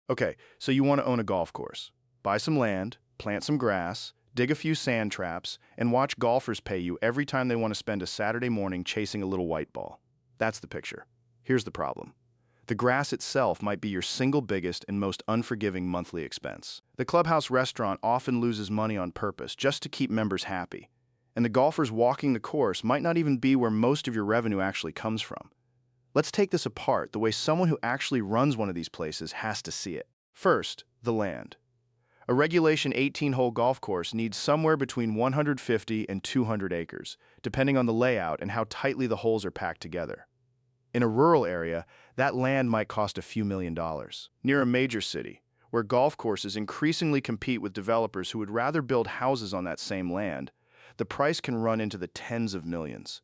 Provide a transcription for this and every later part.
Okay, so you want to own a golf course. Buy some land, plant some grass, dig a few sand traps, and watch golfers pay you every time they want to spend a Saturday morning chasing a little white ball. That's the picture. Here's the problem. The grass itself might be your single biggest and most unforgiving monthly expense. The clubhouse restaurant often loses money on purpose just to keep members happy. And the golfers walking the course might not even be where most of your revenue actually comes from. Let's take this apart the way someone who actually runs one of these places has to see it. First, the land. A regulation 18-hole golf course needs somewhere between 150 and 200 acres, depending on the layout and how tightly the holes are packed together. In a rural area, that land might cost a few $1,000,000. Near a major city, where golf courses increasingly compete with developers who would rather build houses on that same land, the price can run into the tens of millions.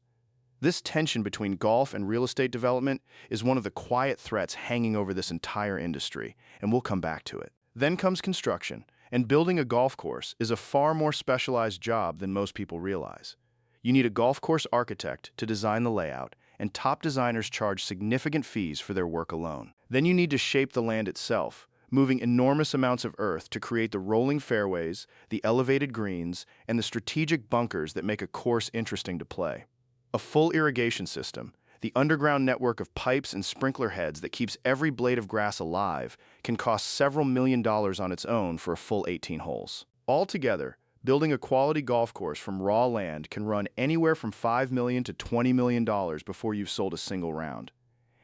This tension between golf and real estate development is one of the quiet threats hanging over this entire industry, and we'll come back to it. Then comes construction, and building a golf course is a far more specialized job than most people realize. You need a golf course architect to design the layout, and top designers charge significant fees for their work alone. Then you need to shape the land itself, moving enormous amounts of earth to create the rolling fairways, the elevated greens, and the strategic bunkers that make a course interesting to play. A full irrigation system, the underground network of pipes and sprinkler heads that keeps every blade of grass alive, can cost several $1,000,000 on its own for a full 18 holes. Altogether, building a quality golf course from raw land can run anywhere from $5 million to $20 million before you've sold a single round.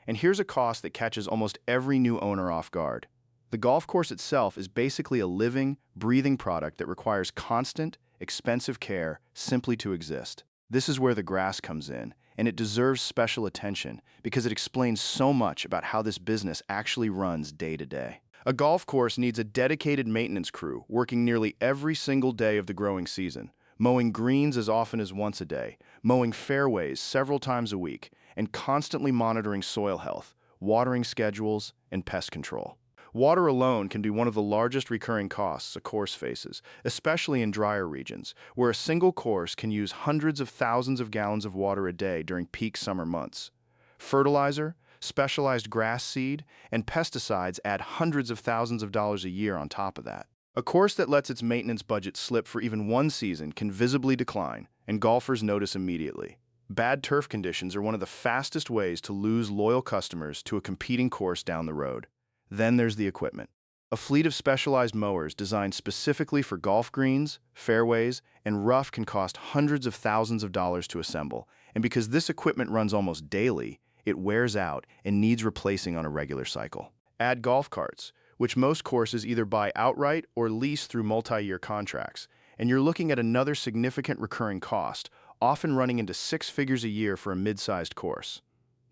And here's a cost that catches almost every new owner off guard. The golf course itself is basically a living, breathing product that requires constant, expensive care simply to exist. This is where the grass comes in, and it deserves special attention because it explains so much about how this business actually runs day to day. A golf course needs a dedicated maintenance crew working nearly every single day of the growing season, mowing greens as often as once a day, mowing fairways several times a week, and constantly monitoring soil health, watering schedules, and pest control. Water alone can be one of the largest recurring costs a course faces, especially in drier regions, where a single course can use hundreds of thousands of gallons of water a day during peak summer months. Fertilizer, specialized grass seed, and pesticides add hundreds of thousands of dollars a year on top of that. A course that lets its maintenance budget slip for even one season can visibly decline, and golfers notice immediately. Bad turf conditions are one of the fastest ways to lose loyal customers to a competing course down the road. Then there's the equipment. A fleet of specialized mowers designed specifically for golf greens, fairways, and rough can cost hundreds of thousands of dollars to assemble, and because this equipment runs almost daily, it wears out and needs replacing on a regular cycle. Add golf carts, which most courses either buy outright or lease through multi-year contracts, and you're looking at another significant recurring cost, often running into 6 figures a year for a mid-sized course.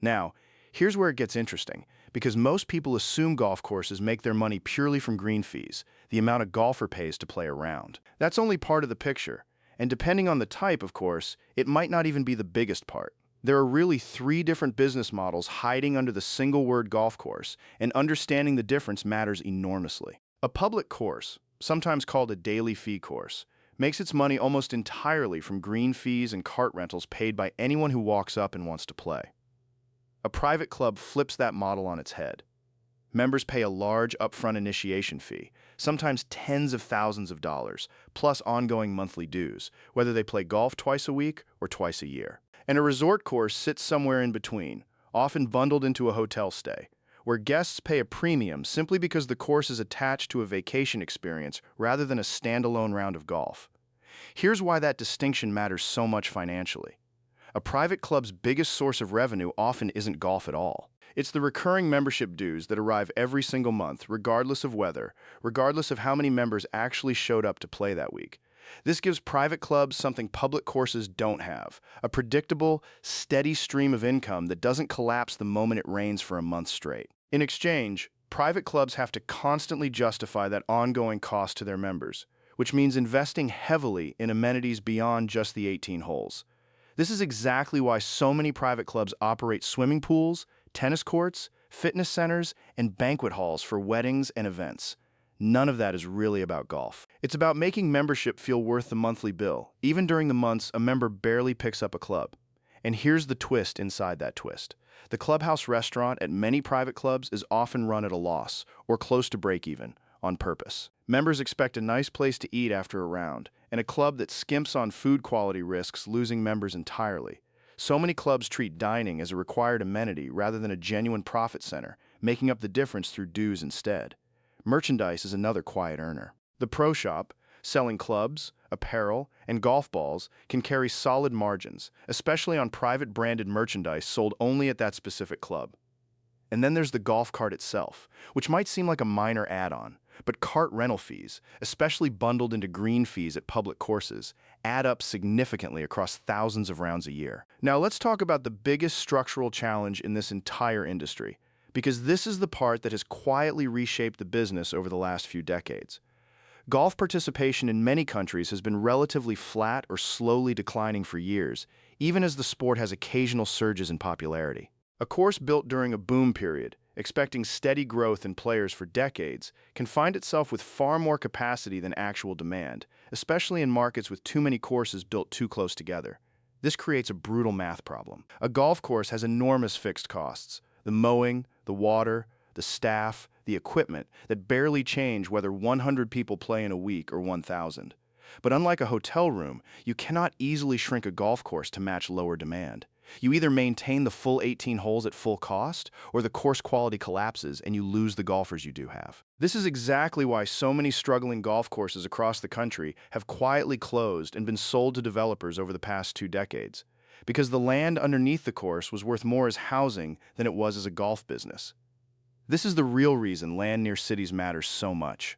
Now, here's where it gets interesting, because most people assume golf courses make their money purely from green fees, the amount a golfer pays to play around. That's only part of the picture, and depending on the type, of course, it might not even be the biggest part. There are really 3 different business models hiding under the single word golf course, and understanding the difference matters enormously. A public course, sometimes called a daily fee course, makes its money almost entirely from green fees and cart rentals paid by anyone who walks up and wants to play. A private club flips that model on its head. Members pay a large upfront initiation fee, sometimes tens of thousands of dollars, plus ongoing monthly dues, whether they play golf twice a week or twice a year. And a resort course sits somewhere in between, often bundled into a hotel stay, where guests pay a premium simply because the course is attached to a vacation experience rather than a standalone round of golf. Here's why that distinction matters so much financially. A private club's biggest source of revenue often isn't golf at all. It's the recurring membership dues that arrive every single month, regardless of weather, regardless of how many members actually showed up to play that week. This gives private clubs something public courses don't have, a predictable, steady stream of income that doesn't collapse the moment it rains for a month straight. In exchange, private clubs have to constantly justify that ongoing cost to their members, which means investing heavily in amenities beyond just the 18 holes. This is exactly why so many private clubs operate swimming pools, tennis courts, fitness centers, and banquet halls for weddings and events. None of that is really about golf. It's about making membership feel worth the monthly bill, even during the months a member barely picks up a club. And here's the twist inside that twist. The clubhouse restaurant at many private clubs is often run at a loss, or close to break-even, on purpose. Members expect a nice place to eat after a round, and a club that skimps on food quality risks losing members entirely. So many clubs treat dining as a required amenity rather than a genuine profit center, making up the difference through dues instead. Merchandise is another quiet earner. The pro shop, selling clubs, apparel, and golf balls, can carry solid margins, especially on private branded merchandise sold only at that specific club. And then there's the golf cart itself, which might seem like a minor add-on, but cart rental fees, especially bundled into green fees at public courses, add up significantly across thousands of rounds a year. Now let's talk about the biggest structural challenge in this entire industry, because this is the part that has quietly reshaped the business over the last few decades. Golf participation in many countries has been relatively flat or slowly declining for years, even as the sport has occasional surges in popularity. A course built during a boom period, expecting steady growth in players for decades, can find itself with far more capacity than actual demand, especially in markets with too many courses built too close together. This creates a brutal math problem. A golf course has enormous fixed costs: the mowing, the water, the staff, the equipment that barely change whether 100 people play in a week or 1,000. But unlike a hotel room, you cannot easily shrink a golf course to match lower demand. You either maintain the full 18 holes at full cost, or the course quality collapses and you lose the golfers you do have. This is exactly why so many struggling golf courses across the country have quietly closed and been sold to developers over the past 2 decades. Because the land underneath the course was worth more as housing than it was as a golf business. This is the real reason land near cities matters so much.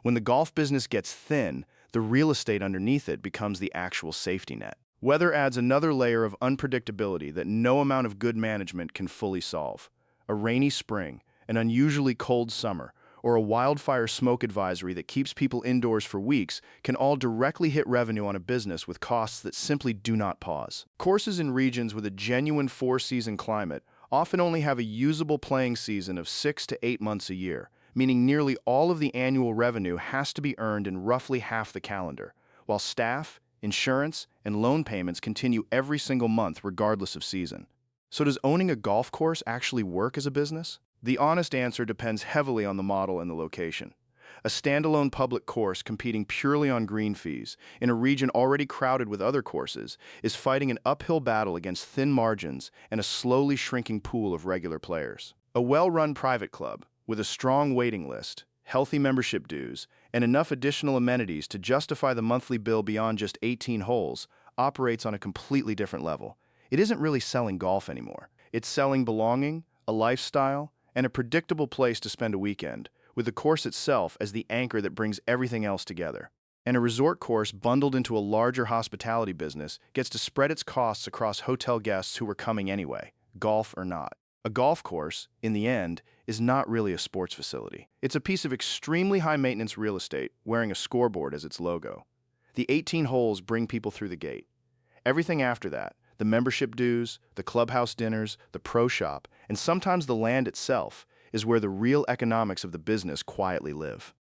When the golf business gets thin, the real estate underneath it becomes the actual safety net. Weather adds another layer of unpredictability that no amount of good management can fully solve. A rainy spring, an unusually cold summer, or a wildfire smoke advisory that keeps people indoors for weeks can all directly hit revenue on a business with costs that simply do not pause. Courses in regions with a genuine 4-season climate often only have a usable playing season of 6 to 8 months a year, meaning nearly all of the annual revenue has to be earned in roughly half the calendar, while staff, insurance, and loan payments continue every single month regardless of season. So does owning a golf course actually work as a business? The honest answer depends heavily on the model and the location. A standalone public course competing purely on green fees in a region already crowded with other courses is fighting an uphill battle against thin margins and a slowly shrinking pool of regular players. A well-run private club, with a strong waiting list, healthy membership dues, and enough additional amenities to justify the monthly bill beyond just 18 holes, operates on a completely different level. It isn't really selling golf anymore. It's selling belonging, a lifestyle, and a predictable place to spend a weekend, with the course itself as the anchor that brings everything else together. And a resort course bundled into a larger hospitality business gets to spread its costs across hotel guests who were coming anyway, golf or not. A golf course, in the end, is not really a sports facility. It's a piece of extremely high-maintenance real estate wearing a scoreboard as its logo. The 18 holes bring people through the gate. Everything after that, the membership dues, the clubhouse dinners, the pro shop, and sometimes the land itself, is where the real economics of the business quietly live.